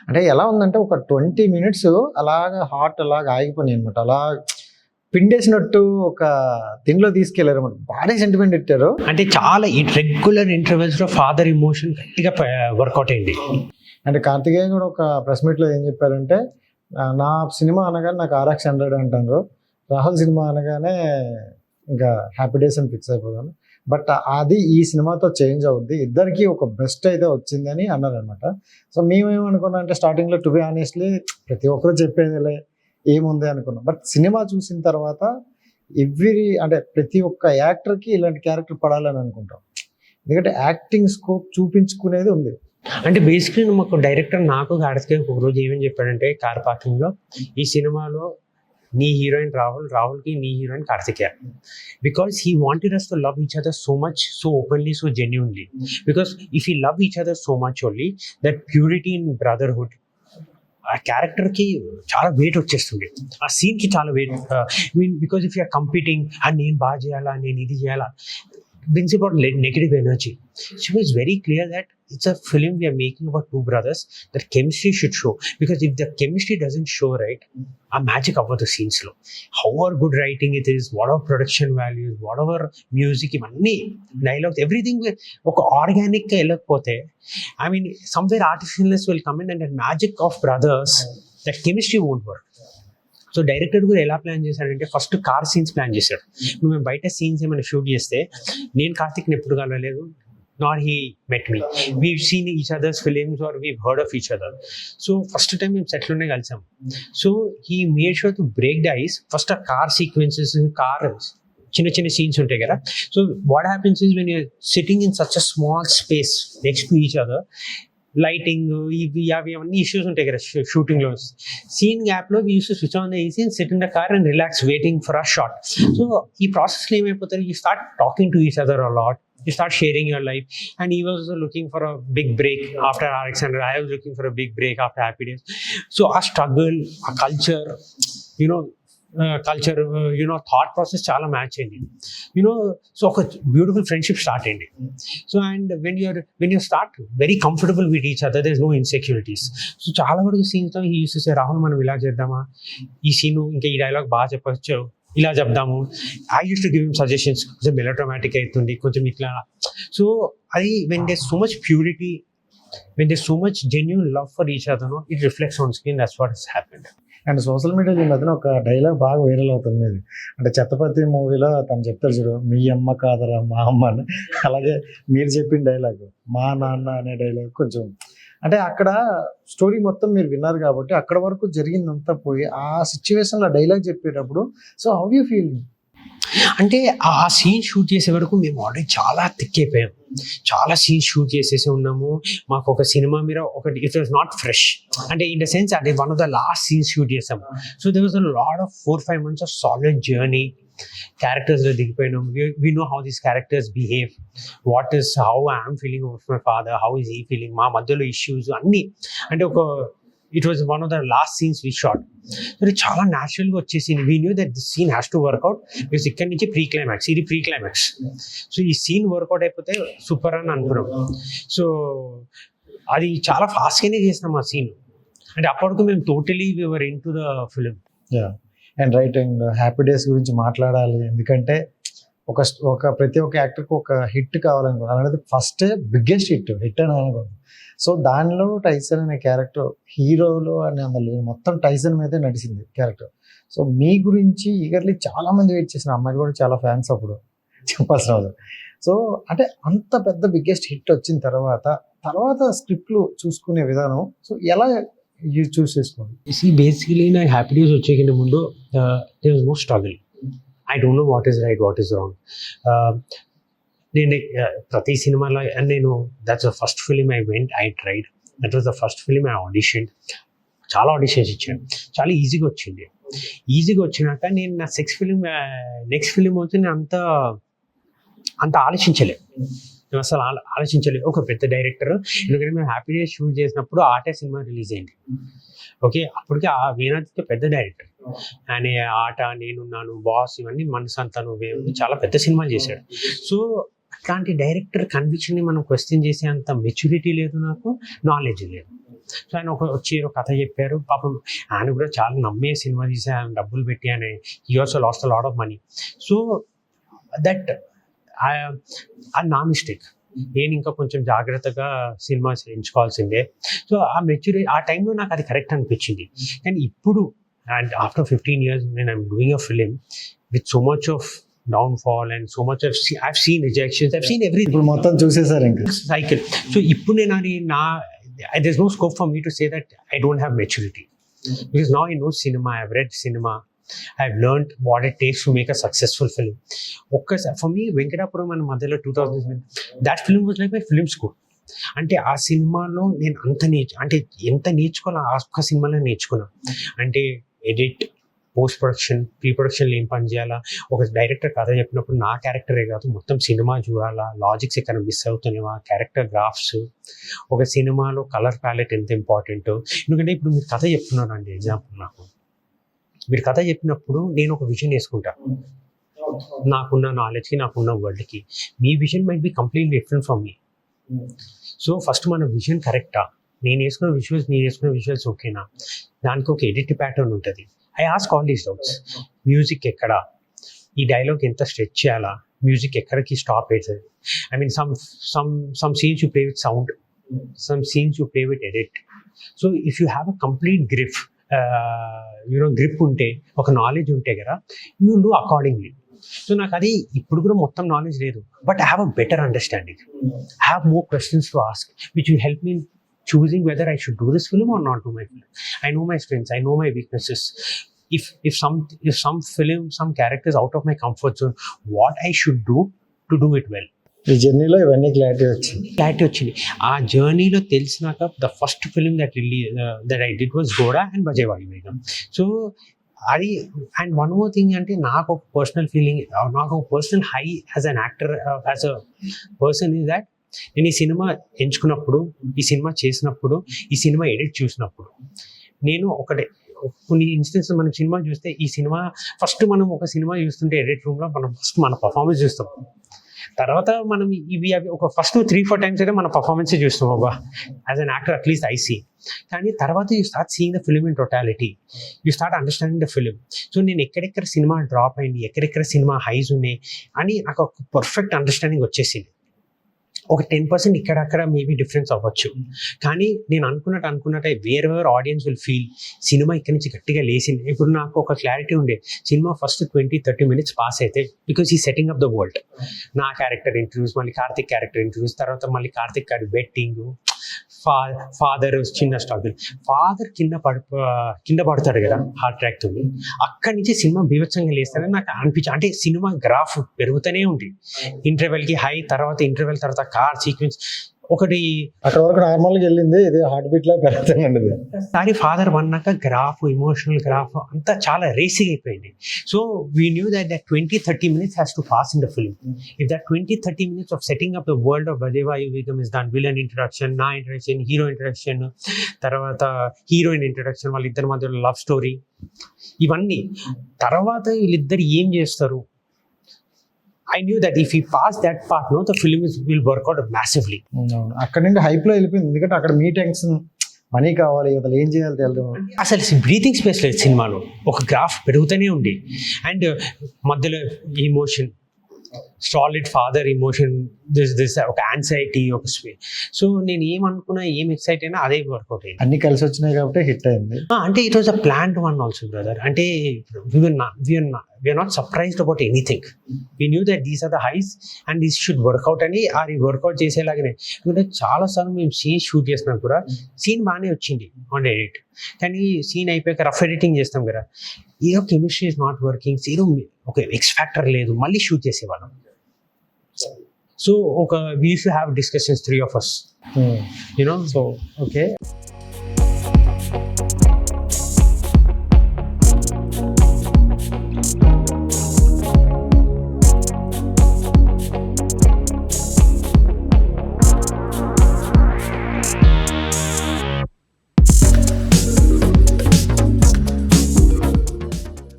అంటే ఎలా ఉందంటే ఒక 20 మినిట్స్ అలాగా హార్ట్ అలాగా ఆగిపోయినాయి అనమాట. అలా పిండేసినట్టు ఒక దీనిలో తీసుకెళ్లారన్నమాట. భారీ సెంటిమెంట్ ఇట్టారు. అంటే చాలా రెగ్యులర్ ఇంటర్వెల్స్ లో ఫాదర్ ఎమోషన్ గట్టిగా వర్కౌట్ అయింది. అంటే కార్తికేయ కూడా ఒక ప్రెస్ మీట్ లో ఏం చెప్పారంటే, నా సినిమా అనగానే నాకు RX 100 అంటారు, రాహుల్ సినిమా అనగానే ఇంకా హ్యాపీ డేస్ అని ఫిక్స్ అయిపోతాను. బట్ అది ఈ సినిమాతో చేంజ్ అవుద్ది, ఇద్దరికి ఒక బెస్ట్ అయితే వచ్చిందని అన్నారనమాట. సో మేమేమనుకున్నాం అంటే స్టార్టింగ్లో టు బి ఆనెస్ట్లీ ప్రతి ఒక్కరు చెప్పేదిలే ఏముంది అనుకున్నాం. బట్ సినిమా చూసిన తర్వాత అంటే ప్రతి ఒక్క యాక్టర్కి ఇలాంటి క్యారెక్టర్ పడాలని అనుకుంటాం. ఎందుకంటే యాక్టింగ్ స్కోప్ చూపించుకునేది ఉంది. అంటే బేసిక్లీ మాకు డైరెక్టర్ నాకు కార్తికేయ ఒక రోజు ఏమని చెప్పాడంటే కార్ పార్కింగ్ లో, ఈ సినిమాలో నీ హీరోయిన్ రాహుల్కి నీ heroine Karthikeya, because he wanted us to love each other so much, so openly, so genuinely. Because if we love each other so much only, that purity in brotherhood, ఆ character కి చాలా weight వచ్చేస్తుంది, ఆ scene కి చాలా weight. Mean because if you're competing and నేను బాగా చేయాలా, నేను ఇది చేయాలా, brings about negative energy. So it's very clear that it's a film we are making about two brothers, that chemistry should show. Because if the chemistry doesn't show, right, a magic about the scenes lo, however good writing it is, whatever production values, whatever music, ivanni dialogues, everything oka organic ga elakapothe, I mean somewhere artificialness will come in, and that magic of brothers, that chemistry won't work. So director కూడా ఎలా plan చేశాడంటే first car scenes plan చేశాడు. మేము బయట scenes ఏమైనా shoot చేస్తే నేను కార్తిక్ని ఎప్పుడు కలవలేదు, not he met me, we've seen each others films or we've heard of each other. So first time మేము సెట్లోనే కలిసాం. So he made sure to break the ice. First ఆ కార్ సీక్వెన్సెస్, కార్ చిన్న చిన్న సీన్స్ ఉంటాయి కదా. So what happens is when you're sitting in such a small space next to each other, lighting ఇవి అవి అవన్నీ ఇష్యూస్ ఉంటాయి కదా షూటింగ్ లో. సీన్ గ్యాప్ లో used to switch on the AC and sit in the car and relax waiting for a shot. So ఈ process లో ఏమైపోతారు, you start talking to each other a lot, you start sharing your life. And he was also looking for a big break after RX 100, I was looking for a big break after Happy Days. So our struggle, our culture, you know, thought process చాలా match అయింది, so ఒక beautiful friendship start అయింది. So and when you start very comfortable with each other, there is no insecurities. So చాలా వరకు సీన్స్లో ఈ use చేసే, రాహుల్ మనం ఇలా చేద్దామా, ఈ సీను ఇంకా ఈ డైలాగ్ బాగా చెప్పచ్చు, ఇలా చెప్దాము. I used to give him suggestions, కొంచెం మెలోడ్రామాటిక్ అవుతుంది, కొంచెం ఇట్లా. సో అది when there so much purity, when there's so much genuine love for each other, no, it reflects on screen. That's what has happened. And social మీడియాలో ఈ మధ్యన ఒక dialogue బాగా వైరల్ అవుతుంది. అంటే ఛత్రపతి మూవీలో తను చెప్తారు చూడు, మీ అమ్మ కాదరా మా అమ్మ అని. అలాగే మీరు చెప్పిన డైలాగ్ మా నాన్న అనే డైలాగ్ కొంచెం అంటే అక్కడ స్టోరీ మొత్తం మీరు విన్నారు కాబట్టి అక్కడ వరకు జరిగిందంతా పోయి ఆ సిచ్యువేషన్లో డైలాగ్ చెప్పేటప్పుడు, సో హౌ యూ ఫీల్? అంటే ఆ సీన్ షూట్ చేసే వరకు మేము ఆల్రెడీ చాలా థిక్ చాలా సీన్స్ షూట్ చేసేసి ఉన్నాము. మాకు ఒక సినిమా మీద ఒకటి ఇట్ వాజ్ నాట్ ఫ్రెష్, అంటే ఇన్ ద సెన్స్ అది one of the last scenes shoot చేసాము. So there was a lot of 4-5 months of solid journey. క్యారెక్టర్స్లో దిగిపోయినాం. We know how these characters behave, what is how I'm feeling of my father, how is he feeling, మా మధ్యలో issues అన్నీ. అంటే it was one of the last scenes we shot. So చాలా న్యాచురల్గా వచ్చేసింది. We knew that this scene has to work out, because ఇక్కడ నుంచి pre climax, ఇది ప్రీ క్లైమాక్స్. సో ఈ సీన్ వర్కౌట్ అయిపోతే సూపర్ అని అనుకున్నాం. సో అది చాలా ఫాస్ట్గానే చేసినాం ఆ సీన్. అంటే అప్పటికి మేము totally we were in to the film. And right, and Happy Days గురించి మాట్లాడాలి, ఎందుకంటే ఒక ప్రతి ఒక్క యాక్టర్కి ఒక హిట్ కావాలనుకో, అలాంటిది ఫస్ట్ బిగ్గెస్ట్ హిట్ అని అనుకోండి. సో దానిలో టైసన్ అనే క్యారెక్టర్ హీరోలో అని అందులో మొత్తం టైసన్ మీదే నడిచింది క్యారెక్టర్. సో మీ గురించి ఈగర్లీ చాలా మంది వెయిట్ చేసిన అమ్మాయిలు కూడా చాలా ఫ్యాన్స్ అప్పుడు చెప్పాల్సిన అవసరం. సో అంటే అంత పెద్ద బిగ్గెస్ట్ హిట్ వచ్చిన తర్వాత స్క్రిప్ట్లు చూసుకునే విధానం, సో ఎలా చూస్ చేసుకోండి? బేసికలీ నాకు హ్యాపీ డేస్ వచ్చే ముందు there was no struggle. I don't know what is right, what is wrong. నేను ప్రతి సినిమాలో that's the first film I tried. That was the first film I auditioned. చాలా ఆడిషన్స్ ఇచ్చాను, చాలా ఈజీగా వచ్చింది. ఈజీగా వచ్చినాక నేను నా నెక్స్ట్ ఫిలిం వచ్చి నేను అంత ఆలోచించలే, అసలు ఆలోచించలేదు. ఒక పెద్ద డైరెక్టర్, ఎందుకంటే మేము హ్యాపీ డేస్ షూట్ చేసినప్పుడు ఆటే సినిమా రిలీజ్ అయింది. ఓకే, అప్పటికి ఆ వీణాదిత్య పెద్ద డైరెక్టర్, ఆయన ఆట, నేనున్నాను, బాస్, ఇవన్నీ మనసంతా నువ్వే చాలా పెద్ద సినిమాలు చేశాడు. సో ఇట్లాంటి డైరెక్టర్ కన్విక్షన్ని మనం క్వశ్చన్ చేసే అంత మెచ్యూరిటీ లేదు, నాకు నాలెడ్జ్ లేదు. సో ఆయన వచ్చి ఒక కథ చెప్పారు, పాపం ఆయన కూడా చాలా నమ్మే సినిమా తీసి ఆయన డబ్బులు పెట్టి ఆయన he also last a lot of money. So that అది నా మిస్టేక్. నేను ఇంకా కొంచెం జాగ్రత్తగా సినిమా ఎంచుకోవాల్సిందే. సో ఆ మెచ్యూరిటీ ఆ టైంలో నాకు అది కరెక్ట్ అనిపించింది. కానీ ఇప్పుడు and after 15 years when I'm doing a film with so much of downfall and so much of I've seen rejections, I've seen everything. ఇప్పుడు మొత్తం చూసేసారు ఇంకా Cycle. So ఇప్పుడు నేను అది there's no scope for me to say that I don't have maturity, because now I know cinema, I've read cinema, I've learned what it takes to make a successful film. For me, Venkatapuram and Madhela 2007, that film was like my film school. అంటే ఆ సినిమాలో నేను అంటే ఎంత నేర్చుకోవాలో ఆ ఒక్క సినిమాలో నేర్చుకున్నా. అంటే ఎడిట్, పోస్ట్ ప్రొడక్షన్, ప్రీ ప్రొడక్షన్లో ఏం పని చేయాలా, ఒక డైరెక్టర్ కథ చెప్పినప్పుడు నా క్యారెక్టరే కాదు మొత్తం సినిమా చూడాలా, లాజిక్స్ ఎక్కడ మిస్ అవుతున్నావా, క్యారెక్టర్ గ్రాఫ్స్, ఒక సినిమాలో కలర్ ప్యాలెట్ ఎంత ఇంపార్టెంట్. ఎందుకంటే ఇప్పుడు మీరు కథ చెప్తున్నాను అండి, ఎగ్జాంపుల్ నాకు మీరు కథ చెప్పినప్పుడు నేను ఒక విజన్ వేసుకుంటా, నాకున్న నాలెడ్జ్కి నాకున్న వరల్డ్కి. మీ vision might be completely different from me. So first మన విజన్ కరెక్టా, నేను వేసుకున్న విజువల్స్ మీరు వేసుకున్న విజువల్స్ ఓకేనా, దానికి ఒక ఎడిట్ ప్యాటర్న్ ఉంటుంది. I ask all these doubts. Music ఎక్కడ, ఈ డైలాగ్ ఎంత స్ట్రెచ్ చేయాలా, మ్యూజిక్ ఎక్కడికి స్టాప్ అవుతుంది. I mean some scenes you play with sound, some scenes you play with edit. So if you have a complete grip ఉంటే, ఒక knowledge ఉంటే కదా, యూ డూ అకార్డింగ్లీ. సో నాకు అది ఇప్పుడు కూడా మొత్తం నాలెడ్జ్ లేదు, but I have a better understanding. I have more questions to ask which will help me choosing whether I should do this film or not do my film. I know my strengths, I know my weaknesses. If some characters out of my comfort zone, what I should do to do it well. ఈ జర్నీలో ఇవన్నీ clarity వచ్చింది. ఆ జర్నీలో తెలిసినాక the first film that I did was గోడా and Bhaje Vaayu Vegam. So అది and one more thing అంటే నాకు ఒక పర్సనల్ ఫీలింగ్, నాకు ఒక personal high as an actor, as a person is that నేను ఈ సినిమా ఎంచుకున్నప్పుడు, ఈ సినిమా చేసినప్పుడు, ఈ సినిమా ఎడిట్ చూసినప్పుడు, నేను కొన్ని ఇన్స్టెన్స్ మనం సినిమా చూస్తే, ఈ సినిమా ఫస్ట్ మనం ఒక సినిమా చూస్తుంటే ఎడిట్ రూమ్లో మనం ఫస్ట్ మన పర్ఫార్మెన్స్ చూస్తాం, తర్వాత మనం అవి ఒక ఫస్ట్ 3-4 times అయితే మన పర్ఫార్మెన్సే చూస్తాం. అబ్బా as an actor at least I see. కానీ తర్వాత you start seeing the film in totality, you start understanding the film. So నేను ఎక్కడెక్కడ సినిమా డ్రాప్ అయింది, ఎక్కడెక్కడ సినిమా హైస్ ఉన్నాయి అని నాకు ఒక పర్ఫెక్ట్ అండర్స్టాండింగ్ వచ్చేసింది. ఒక 10% ఇక్కడక్కడ మేబీ డిఫరెన్స్ అవ్వచ్చు, కానీ నేను అనుకున్నట్టు wherever audience will feel cinema ఇక్కడి నుంచి గట్టిగా లేసింది. ఇప్పుడు నాకు ఒక క్లారిటీ ఉండే, సినిమా ఫస్ట్ 20-30 minutes పాస్ అయితే బికాస్ ఈ సెట్టింగ్ అప్ ద వరల్డ్. నా క్యారెక్టర్ ఇంట్రడ్యూస్, మళ్ళీ కార్తిక్ క్యారెక్టర్ ఇంట్రడ్యూస్, తర్వాత మళ్ళీ కార్తిక్ గారి బెట్టింగ్, ఫాదర్ చిన్న స్ట్రగుల్, ఫాదర్ కింద పడతాడు కదా హార్ట్ అటాక్ తోని, అక్కడి నుంచి సినిమా బీభత్సంగా లేస్తారని నాకు అనిపించింది. అంటే సినిమా గ్రాఫ్ పెరుగుతూనే ఉంది, ఇంటర్వెల్కి హై, తర్వాత ఇంటర్వెల్ తర్వాత కార్ సీక్వెన్స్, ఒకటి అక్కడ వరకు నార్మల్గా వెళ్ళింది, ఇది హార్ట్ బీట్ లా పెరుగుతుందండి. ఒకసారి ఫాదర్ అన్నాక గ్రాఫ్, ఇమోషనల్ గ్రాఫ్ అంతా చాలా రేసింగ్ అయిపోయింది. So we knew that 20-30 minutes has to pass in the film. If that 20-30 minutes of setting up the world of Bhaje Vaayu Vegam is done villain introduction, నా introduction, hero introduction, తర్వాత heroine introduction, వాళ్ళిద్దరి మధ్యలో love story, ఇవన్నీ తర్వాత వీళ్ళిద్దరు ఏం చేస్తారు, I knew that if we pass that part, no, the film will work out massively. అక్కడ నుండి హైప్ లో వెళ్ళిపోయింది, ఎందుకంటే అక్కడ మీ టెన్షన్, మనీ కావాలి, అసలు ఏం చేయాలి తెలియదు. అసలు బ్రీతింగ్ స్పేస్ లేదు సినిమాలో, ఒక గ్రాఫ్ పెరుగుతూనే ఉంది. అండ్ మధ్యలో emotion, solid father emotion, this ఒక యాంగ్జైటీ, ఒక సో నేను ఏమనుకున్నా, ఏం ఎక్సైట్ అయినా అదే వర్కౌట్ అయింది. అన్ని కలిసి వచ్చినాయి కాబట్టి హిట్ అయింది. అంటే it was a planned one also brother. అంటే we are not surprised about anything. We knew that these are the highs and this should work out అని, అది వర్కౌట్ చేసేలాగానే. ఎందుకంటే చాలాసార్లు మేము సీన్ షూట్ చేసినా కూడా సీన్ బాగానే వచ్చింది ఆన్ ఎడిట్, కానీ సీన్ అయిపోయాక రఫ్ ఎడిటింగ్ చేస్తాం కదా, ఏదో కెమిస్ట్రీ ఇస్ నాట్ వర్కింగ్, ఏదో ఒక ఎక్స్ ఫ్యాక్టర్ లేదు, మళ్ళీ షూట్ చేసేవాళ్ళం. So we used to have discussions, 3 of us, you know. So okay.